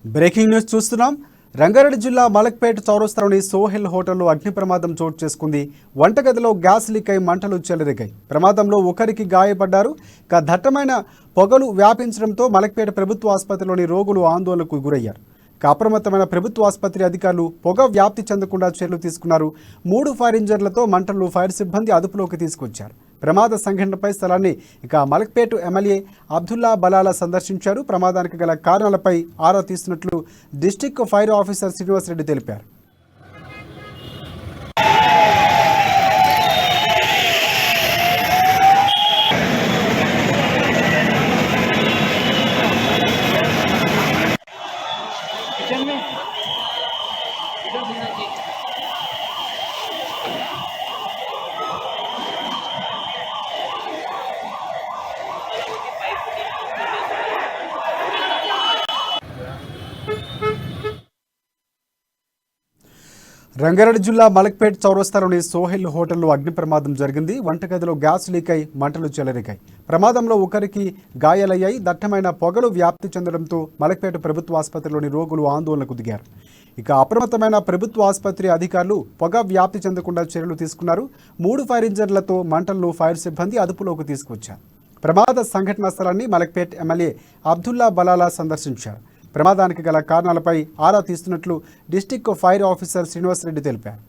Breaking news చూస్తున్నాం. రంగారెడ్డి జిల్లా మలక్పేట్ చౌరస్తాలోని సోహెల్ హోటల్లో అగ్ని ప్రమాదం చోటు చేసుకుంది. వంటగదిలో గ్యాస్ లీక్ అయి మంటలు చెలరేగాయి. ప్రమాదంలో ఒకరికి గాయపడ్డారు. దట్టమైన పొగలు వ్యాపించడంతో మలక్పేట ప్రభుత్వ ఆసుపత్రిలోని రోగులు ఆందోళనకు గురయ్యారు. అప్రమత్తమైన ప్రభుత్వ ఆసుపత్రి అధికారులు పొగ వ్యాప్తి చెందకుండా చర్యలు తీసుకున్నారు. 3 ఫైర్ ఇంజన్లతో మంటలను ఫైర్ సిబ్బంది అదుపులోకి తీసుకొచ్చారు. ప్రమాద సంఘటనపై స్థలాన్ని మలక్పేట ఎమ్మెల్యే అబ్దుల్లా బలాలా సందర్శించారు. ప్రమాదానికి గల కారణాలపై ఆరా తీస్తున్నట్లు district fire officer Srinivas Reddy తెలిపారు. రంగారెడ్డి జిల్లా మలక్పేట్ చౌరస్తాలోని సోహెల్ హోటల్లో అగ్ని ప్రమాదం జరిగింది. వంటగదిలో గ్యాస్ లీక్ అయి మంటలు చెలరేగాయి. ప్రమాదంలో ఒకరికి గాయాలయ్యాయి. దట్టమైన పొగలు వ్యాప్తి చెందడంతో మలక్పేట ప్రభుత్వ ఆసుపత్రిలోని రోగులు ఆందోళనకు దిగారు. అప్రమత్తమైన ప్రభుత్వ ఆసుపత్రి అధికారులు పొగ వ్యాప్తి చెందకుండా చర్యలు తీసుకున్నారు. 3 ఫైర్ ఇంజన్లతో మంటలను ఫైర్ సిబ్బంది అదుపులోకి తీసుకొచ్చారు. ప్రమాద సంఘటనా స్థలాన్ని మలక్పేట్ ఎమ్మెల్యే అబ్దుల్లా బలాలా సందర్శించారు. ప్రమాదానికి గల కారణాలపై ఆరా తీస్తున్నట్లు district fire officer Srinivas Reddy తెలిపారు.